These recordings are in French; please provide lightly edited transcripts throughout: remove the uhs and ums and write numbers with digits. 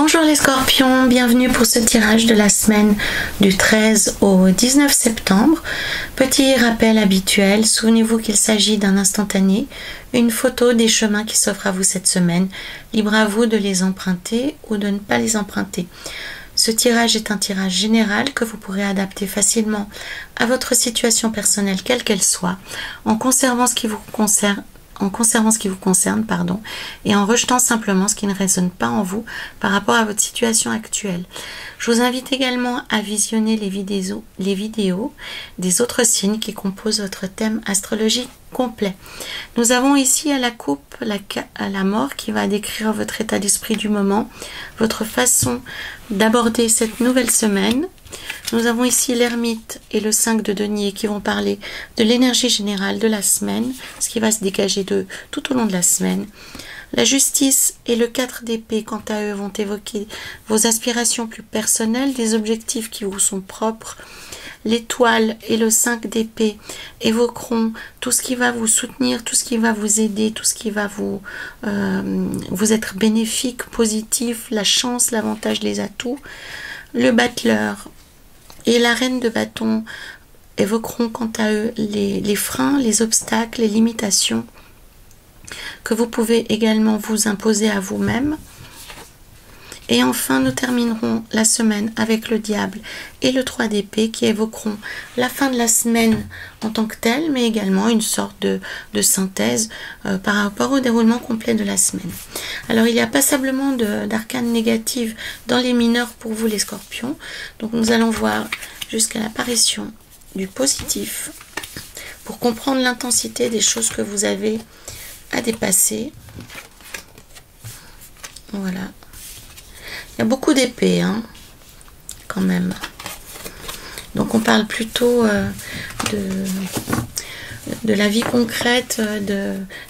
Bonjour les scorpions, bienvenue pour ce tirage de la semaine du 13 au 19 septembre. Petit rappel habituel, souvenez-vous qu'il s'agit d'un instantané, une photo des chemins qui s'offrent à vous cette semaine. Libre à vous de les emprunter ou de ne pas les emprunter. Ce tirage est un tirage général que vous pourrez adapter facilement à votre situation personnelle, quelle qu'elle soit, en conservant ce qui vous concerne. Et en rejetant simplement ce qui ne résonne pas en vous par rapport à votre situation actuelle. Je vous invite également à visionner les vidéos des autres signes qui composent votre thème astrologique complet. Nous avons ici à la coupe la mort qui va décrire votre état d'esprit du moment, votre façon d'aborder cette nouvelle semaine. Nous avons ici l'ermite et le 5 de denier qui vont parler de l'énergie générale de la semaine, ce qui va se dégager tout au long de la semaine. La justice et le 4 d'épée, quant à eux, vont évoquer vos aspirations plus personnelles, des objectifs qui vous sont propres. L'étoile et le 5 d'épée évoqueront tout ce qui va vous soutenir, tout ce qui va vous aider, tout ce qui va vous être bénéfique, positif, la chance, l'avantage, les atouts. Le battleur et la reine de bâton évoqueront quant à eux les freins, les obstacles, les limitations que vous pouvez également vous imposer à vous-même. Et enfin, nous terminerons la semaine avec le diable et le 3 d'épée qui évoqueront la fin de la semaine en tant que telle, mais également une sorte de synthèse par rapport au déroulement complet de la semaine. Alors, il y a passablement d'arcanes négatives dans les mineurs pour vous les scorpions. Donc, nous allons voir jusqu'à l'apparition du positif pour comprendre l'intensité des choses que vous avez à dépasser. Voilà. Il y a beaucoup d'épées, hein, quand même. Donc on parle plutôt de la vie concrète,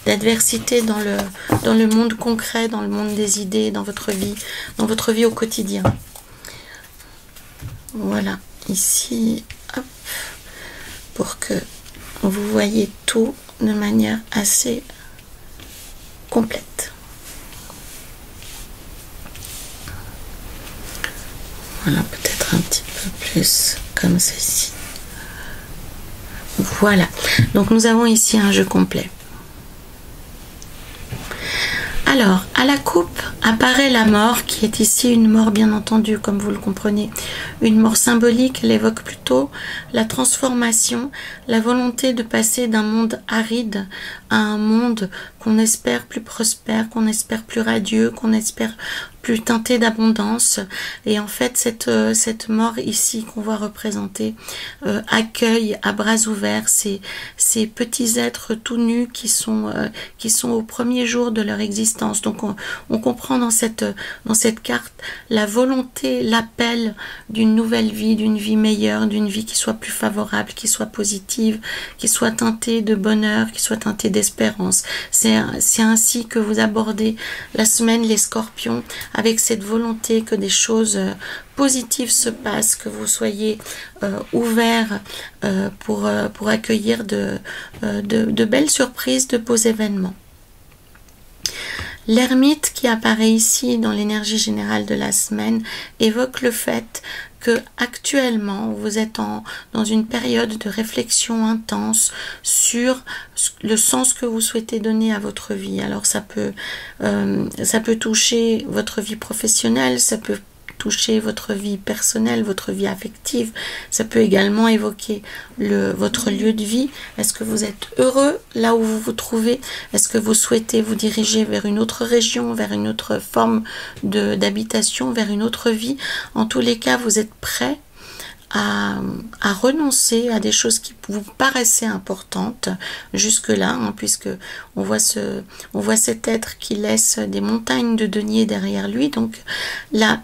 d'adversité dans le monde concret, dans le monde des idées, dans votre vie au quotidien. Voilà, ici, hop, pour que vous voyez tout de manière assez complète. Voilà, peut-être un petit peu plus comme ceci. Voilà, donc nous avons ici un jeu complet. Alors, à la coupe apparaît la mort, qui est ici une mort bien entendu, comme vous le comprenez. Une mort symbolique, elle évoque plutôt la transformation, la volonté de passer d'un monde aride à un monde qu'on espère plus prospère, qu'on espère plus radieux, qu'on espère plus teinté d'abondance. Et en fait, cette mort ici qu'on voit représenter accueille à bras ouverts ces petits êtres tout nus qui sont au premier jour de leur existence. Donc on comprend dans cette carte la volonté, l'appel d'une nouvelle vie, d'une vie meilleure, d'une vie qui soit plus favorable, qui soit positive, qui soit teintée de bonheur, qui soit teintée d'espérance. C'est ainsi que vous abordez la semaine, les scorpions, avec cette volonté que des choses positives se passent, que vous soyez ouverts pour accueillir de belles surprises, de beaux événements. L'ermite qui apparaît ici dans l'énergie générale de la semaine évoque le fait que actuellement vous êtes dans une période de réflexion intense sur le sens que vous souhaitez donner à votre vie. Alors ça peut toucher votre vie professionnelle, ça peut toucher votre vie personnelle, votre vie affective. Ça peut également évoquer votre lieu de vie. Est-ce que vous êtes heureux là où vous vous trouvez? Est-ce que vous souhaitez vous diriger vers une autre région, vers une autre forme d'habitation, vers une autre vie? En tous les cas, vous êtes prêt à renoncer à des choses qui vous paraissaient importantes jusque-là, hein, puisque on voit cet être qui laisse des montagnes de deniers derrière lui. Donc la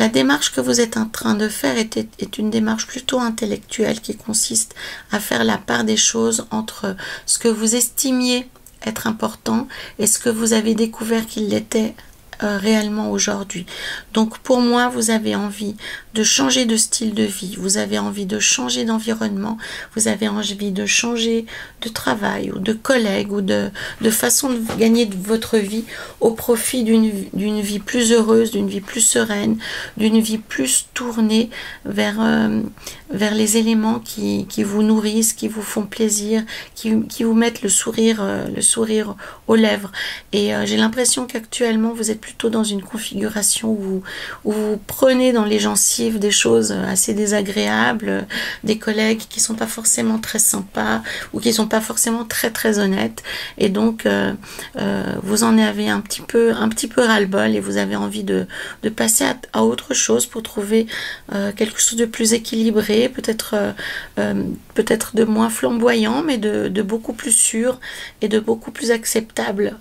démarche que vous êtes en train de faire est une démarche plutôt intellectuelle qui consiste à faire la part des choses entre ce que vous estimiez être important et ce que vous avez découvert qu'il l'était réellement aujourd'hui. Donc pour moi, vous avez envie de changer de style de vie, vous avez envie de changer d'environnement, vous avez envie de changer de travail ou de collègue ou de façon de gagner de votre vie au profit d'une vie plus heureuse, d'une vie plus sereine, d'une vie plus tournée vers les éléments qui vous nourrissent, qui vous font plaisir, qui vous mettent le sourire aux lèvres. Et j'ai l'impression qu'actuellement vous êtes plutôt dans une configuration où vous prenez dans les gencives des choses assez désagréables, des collègues qui sont pas forcément très sympas ou qui sont pas forcément très honnêtes, et donc vous en avez un petit peu ras-le-bol et vous avez envie de passer à autre chose pour trouver quelque chose de plus équilibré, peut-être de moins flamboyant, mais de beaucoup plus sûr et de beaucoup plus acceptable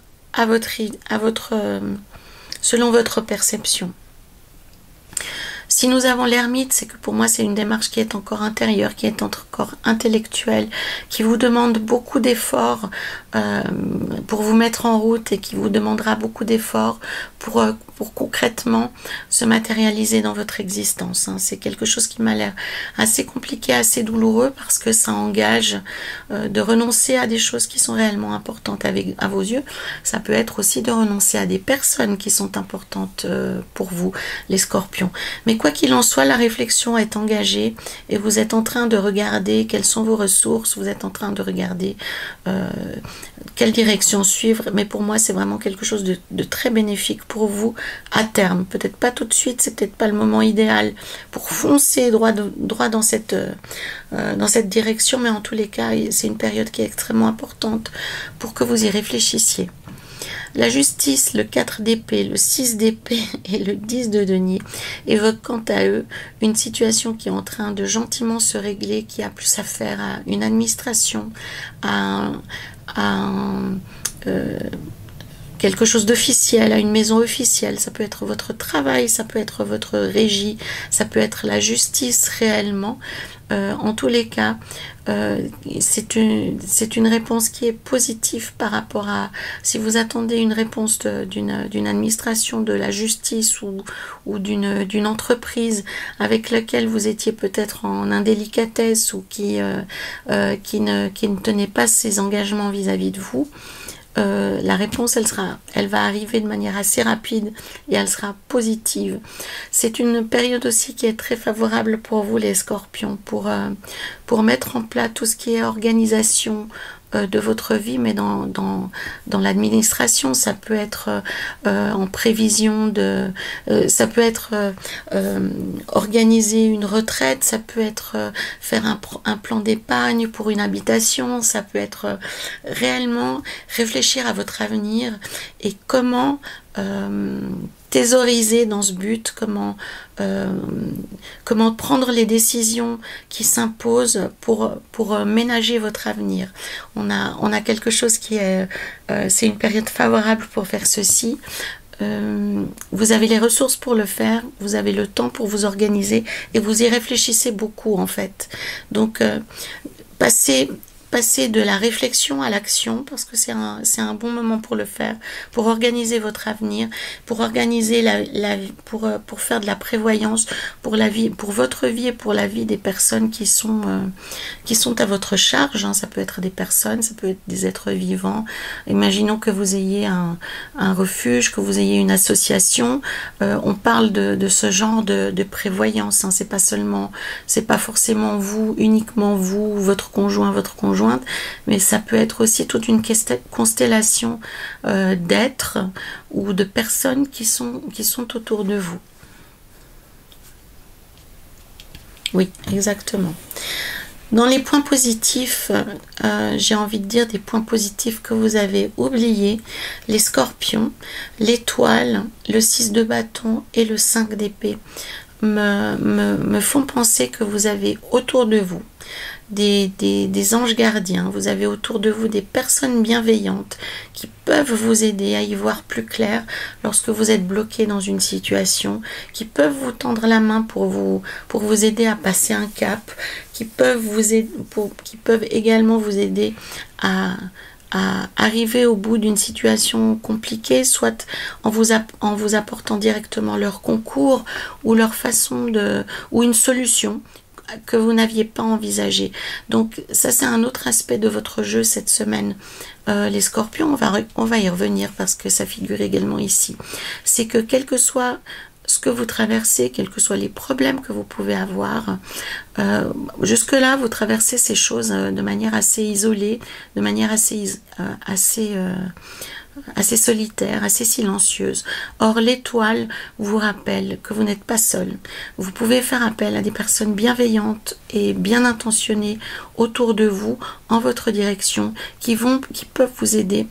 selon votre perception. Si nous avons l'ermite, c'est que pour moi c'est une démarche qui est encore intérieure, qui est encore intellectuelle, qui vous demande beaucoup d'efforts pour vous mettre en route et qui vous demandera beaucoup d'efforts pour concrètement se matérialiser dans votre existence. C'est quelque chose qui m'a l'air assez compliqué, assez douloureux, parce que ça engage de renoncer à des choses qui sont réellement importantes à vos yeux. Ça peut être aussi de renoncer à des personnes qui sont importantes pour vous, les scorpions. Mais quoi qu'il en soit, la réflexion est engagée et vous êtes en train de regarder quelles sont vos ressources, vous êtes en train de regarder quelle direction suivre. Mais pour moi, c'est vraiment quelque chose de très bénéfique pour vous à terme. Peut-être pas tout de suite, c'est peut-être pas le moment idéal pour foncer droit dans cette direction, mais en tous les cas, c'est une période qui est extrêmement importante pour que vous y réfléchissiez. La justice, le 4 d'épée, le 6 d'épée et le 10 de denier évoquent quant à eux une situation qui est en train de gentiment se régler, qui a plus affaire à une administration, quelque chose d'officiel, à une maison officielle. Ça peut être votre travail, ça peut être votre régie, ça peut être la justice réellement. En tous les cas, c'est une réponse qui est positive par rapport à, si vous attendez une réponse d'une administration, de la justice ou d'une entreprise avec laquelle vous étiez peut-être en indélicatesse ou qui ne tenait pas ses engagements vis-à-vis de vous. La réponse, elle va arriver de manière assez rapide et elle sera positive. C'est une période aussi qui est très favorable pour vous, les scorpions, pour mettre en place tout ce qui est organisation de votre vie, mais dans l'administration. Ça peut être en prévision ça peut être organiser une retraite, ça peut être faire un plan d'épargne pour une habitation, ça peut être réellement réfléchir à votre avenir et comment thésauriser dans ce but, comment prendre les décisions qui s'imposent pour ménager votre avenir. On a quelque chose qui est c'est une période favorable pour faire ceci. Vous avez les ressources pour le faire, vous avez le temps pour vous organiser et vous y réfléchissez beaucoup en fait. Donc passez de la réflexion à l'action, parce que c'est un bon moment pour le faire, pour organiser votre avenir, pour organiser pour faire de la prévoyance pour la vie, pour votre vie et pour la vie des personnes qui sont à votre charge. Ça peut être des personnes, ça peut être des êtres vivants. Imaginons que vous ayez un refuge, que vous ayez une association. On parle de ce genre de prévoyance. C'est pas forcément vous, uniquement vous, votre conjoint, votre conjointe, mais ça peut être aussi toute une constellation d'êtres ou de personnes qui sont autour de vous. Oui, exactement. Dans les points positifs, j'ai envie de dire des points positifs que vous avez oubliés. Les scorpions, l'étoile, le 6 de bâton et le 5 d'épée me font penser que vous avez autour de vous des anges gardiens, vous avez autour de vous des personnes bienveillantes qui peuvent vous aider à y voir plus clair lorsque vous êtes bloqué dans une situation, qui peuvent vous tendre la main pour vous aider à passer un cap, qui peuvent également vous aider à à arriver au bout d'une situation compliquée, soit en vous apportant directement leur concours ou leur façon de, ou une solution que vous n'aviez pas envisagé. Donc ça, c'est un autre aspect de votre jeu cette semaine. Les scorpions, on va y revenir parce que ça figure également ici. C'est que quel que soit ce que vous traversez, quels que soient les problèmes que vous pouvez avoir, jusque-là, vous traversez ces choses de manière assez isolée, de manière assez solitaire, assez silencieuse. Or, l'étoile vous rappelle que vous n'êtes pas seul. Vous pouvez faire appel à des personnes bienveillantes et bien intentionnées autour de vous, en votre direction, qui peuvent vous aider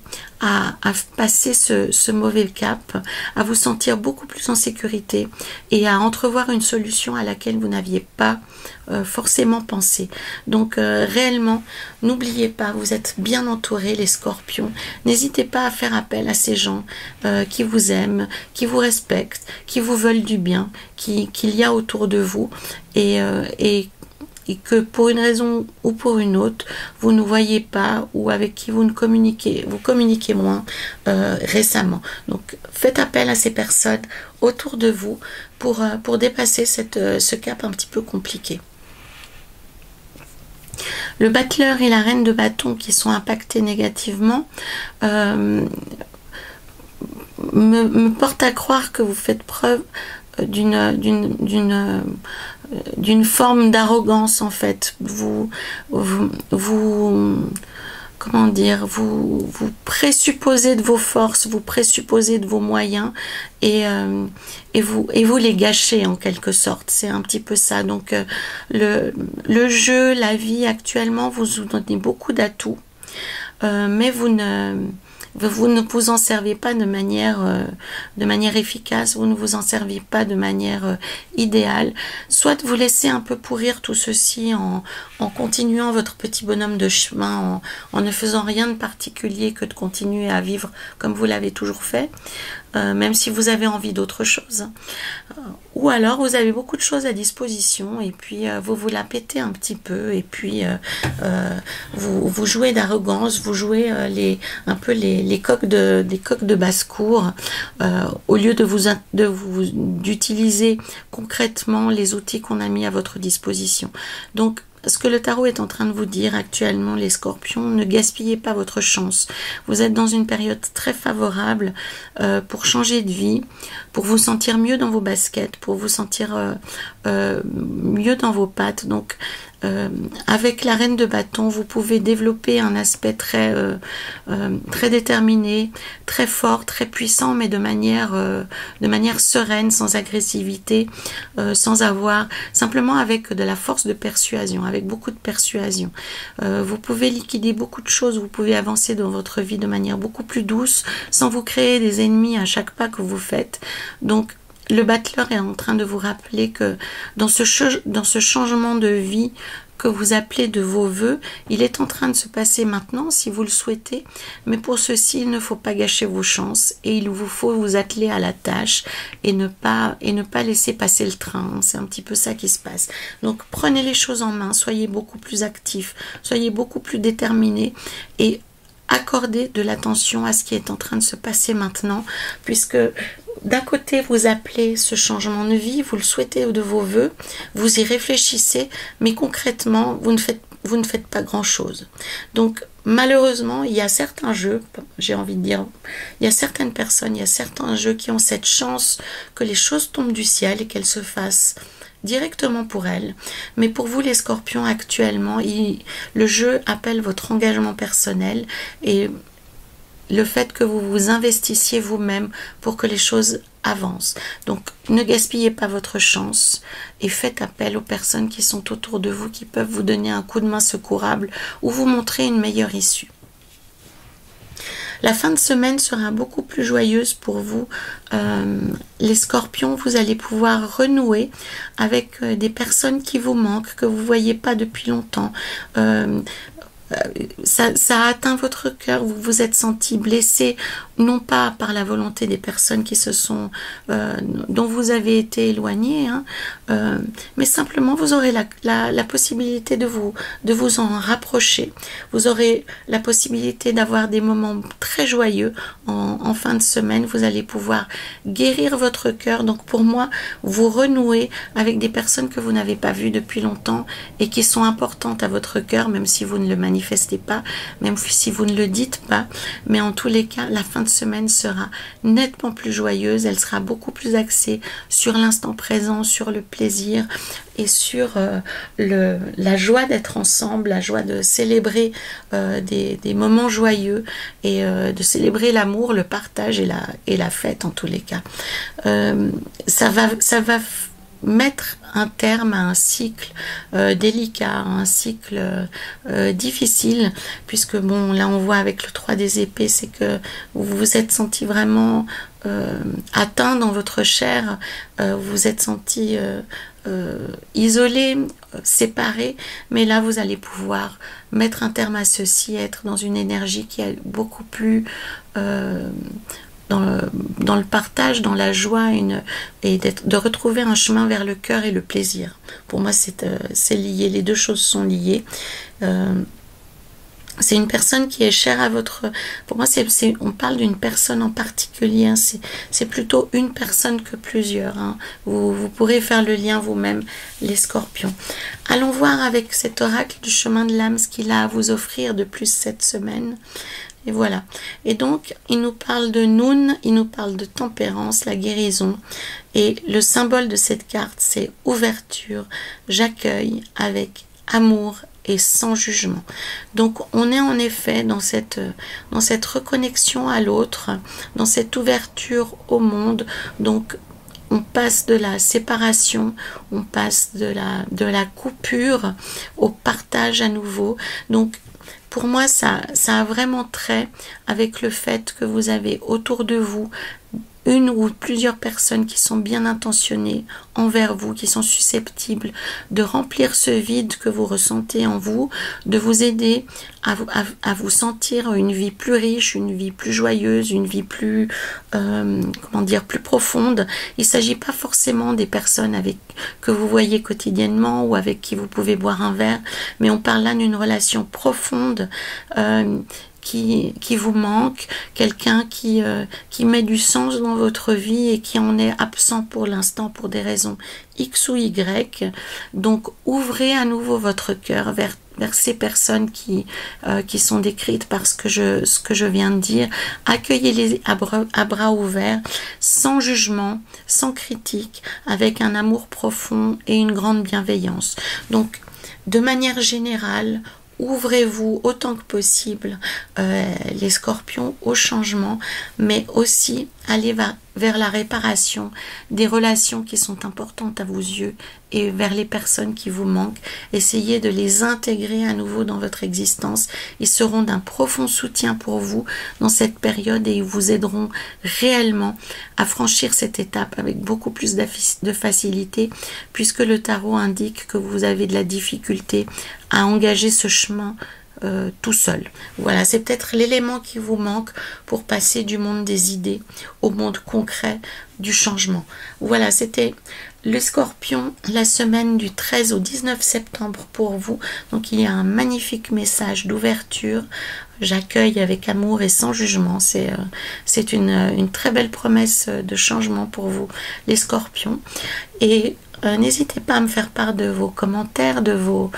à passer ce mauvais cap, à vous sentir beaucoup plus en sécurité et à entrevoir une solution à laquelle vous n'aviez pas forcément pensé. Donc réellement, n'oubliez pas, vous êtes bien entourés, les scorpions. N'hésitez pas à faire appel à ces gens qui vous aiment, qui vous respectent, qui vous veulent du bien, qu'il y a autour de vous et que pour une raison ou pour une autre, vous ne voyez pas ou avec qui vous communiquez moins récemment. Donc faites appel à ces personnes autour de vous pour dépasser ce cap un petit peu compliqué. Le battleur et la reine de bâton qui sont impactés négativement me portent à croire que vous faites preuve d'une forme d'arrogance en fait. Comment dire, vous présupposez de vos forces, vous présupposez de vos moyens et vous les gâchez en quelque sorte. C'est un petit peu ça. Donc le jeu, la vie actuellement vous donnez beaucoup d'atouts, mais vous ne vous en servez pas de manière efficace, vous ne vous en servez pas de manière idéale. Soit vous laissez un peu pourrir tout ceci en continuant votre petit bonhomme de chemin, en ne faisant rien de particulier que de continuer à vivre comme vous l'avez toujours fait, même si vous avez envie d'autre chose. Ou alors vous avez beaucoup de choses à disposition et puis vous la pétez un petit peu et puis vous jouez d'arrogance, vous jouez un peu des coqs de basse-cour au lieu d'utiliser concrètement les outils qu'on a mis à votre disposition. Donc ce que le tarot est en train de vous dire actuellement, les scorpions, ne gaspillez pas votre chance. Vous êtes dans une période très favorable pour changer de vie, pour vous sentir mieux dans vos baskets, pour vous sentir mieux dans vos pattes. Donc, avec la reine de bâton, vous pouvez développer un aspect très déterminé, très fort, très puissant, mais de manière sereine, sans agressivité, simplement avec de la force de persuasion, avec beaucoup de persuasion. Vous pouvez liquider beaucoup de choses, vous pouvez avancer dans votre vie de manière beaucoup plus douce, sans vous créer des ennemis à chaque pas que vous faites. Donc, le battleur est en train de vous rappeler que dans ce changement de vie que vous appelez de vos voeux, il est en train de se passer maintenant si vous le souhaitez, mais pour ceci il ne faut pas gâcher vos chances et il vous faut vous atteler à la tâche et ne pas laisser passer le train. C'est un petit peu ça qui se passe. Donc prenez les choses en main, soyez beaucoup plus actifs, soyez beaucoup plus déterminés et accordez de l'attention à ce qui est en train de se passer maintenant, puisque d'un côté, vous appelez ce changement de vie, vous le souhaitez de vos voeux, vous y réfléchissez, mais concrètement, vous ne faites pas grand-chose. Donc, malheureusement, il y a certains jeux, j'ai envie de dire, il y a certaines personnes, il y a certains jeux qui ont cette chance que les choses tombent du ciel et qu'elles se fassent directement pour elles. Mais pour vous, les scorpions, actuellement, le jeu appelle votre engagement personnel et le fait que vous vous investissiez vous-même pour que les choses avancent. Donc, ne gaspillez pas votre chance et faites appel aux personnes qui sont autour de vous, qui peuvent vous donner un coup de main secourable ou vous montrer une meilleure issue. La fin de semaine sera beaucoup plus joyeuse pour vous. Les scorpions, vous allez pouvoir renouer avec des personnes qui vous manquent, que vous ne voyez pas depuis longtemps. ça a atteint votre cœur, vous vous êtes senti blessé, non pas par la volonté des personnes qui se sont, dont vous avez été éloigné, hein, mais simplement vous aurez la possibilité de vous en rapprocher. Vous aurez la possibilité d'avoir des moments très joyeux en fin de semaine. Vous allez pouvoir guérir votre cœur. Donc pour moi, vous renouez avec des personnes que vous n'avez pas vues depuis longtemps et qui sont importantes à votre cœur, même si vous ne le manifestez pas, même si vous ne le dites pas. Mais en tous les cas, la fin de semaine sera nettement plus joyeuse. Elle sera beaucoup plus axée sur l'instant présent, sur le plaisir et sur la joie d'être ensemble, la joie de célébrer des moments joyeux et de célébrer l'amour, le partage et la fête en tous les cas. Ça va mettre un terme à un cycle délicat, à un cycle difficile, puisque bon, là on voit avec le 3 des épées, c'est que vous vous êtes senti vraiment atteint dans votre chair, vous vous êtes senti isolé, séparé, mais là vous allez pouvoir mettre un terme à ceci, être dans une énergie qui est beaucoup plus dans le partage, dans la joie et de retrouver un chemin vers le cœur et le plaisir. Pour moi, c'est lié, les deux choses sont liées. C'est une personne qui est chère à votre... Pour moi, on parle d'une personne en particulier. Hein, c'est plutôt une personne que plusieurs. Hein. Vous pourrez faire le lien vous-même, les scorpions. Allons voir avec cet oracle du chemin de l'âme ce qu'il a à vous offrir de plus cette semaine. Et voilà. Et donc, il nous parle de Noun, il nous parle de tempérance, la guérison. Et le symbole de cette carte, c'est ouverture. J'accueille avec amour et sans jugement. Donc, on est en effet dans cette reconnexion à l'autre, dans cette ouverture au monde. Donc, on passe de la séparation, on passe de la coupure au partage à nouveau. Donc, pour moi, ça a vraiment trait avec le fait que vous avez autour de vous une ou plusieurs personnes qui sont bien intentionnées envers vous, qui sont susceptibles de remplir ce vide que vous ressentez en vous, de vous aider à vous sentir une vie plus riche, une vie plus joyeuse, une vie plus, plus profonde. Il ne s'agit pas forcément des personnes que vous voyez quotidiennement ou avec qui vous pouvez boire un verre, mais on parle là d'une relation profonde, qui vous manque, quelqu'un qui met du sens dans votre vie et qui en est absent pour l'instant pour des raisons X ou Y. Donc ouvrez à nouveau votre cœur vers ces personnes qui sont décrites par ce que je viens de dire. Accueillez-les à bras ouverts, sans jugement, sans critique, avec un amour profond et une grande bienveillance. Donc de manière générale, ouvrez-vous autant que possible, les scorpions, au changement, mais aussi allez vers la réparation des relations qui sont importantes à vos yeux et vers les personnes qui vous manquent. Essayez de les intégrer à nouveau dans votre existence. Ils seront d'un profond soutien pour vous dans cette période et ils vous aideront réellement à franchir cette étape avec beaucoup plus de facilité, puisque le tarot indique que vous avez de la difficulté à engager ce chemin tout seul. Voilà, c'est peut-être l'élément qui vous manque pour passer du monde des idées au monde concret du changement. Voilà, c'était le Scorpion, la semaine du 13 au 19 septembre pour vous. Donc il y a un magnifique message d'ouverture. J'accueille avec amour et sans jugement. C'est une très belle promesse de changement pour vous, les Scorpions. Et n'hésitez pas à me faire part de vos commentaires, de vos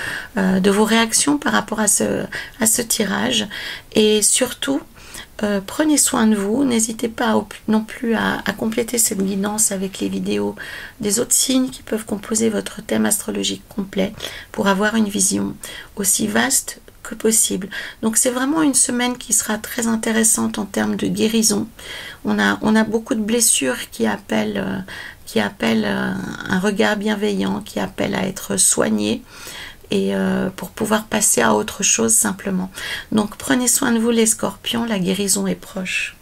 réactions par rapport à ce tirage. Et surtout, prenez soin de vous. N'hésitez pas non plus à compléter cette guidance avec les vidéos des autres signes qui peuvent composer votre thème astrologique complet pour avoir une vision aussi vaste que possible. Donc c'est vraiment une semaine qui sera très intéressante en termes de guérison. On a beaucoup de blessures qui appellent un regard bienveillant, qui appellent à être soigné et pour pouvoir passer à autre chose simplement. Donc prenez soin de vous les Scorpions, la guérison est proche.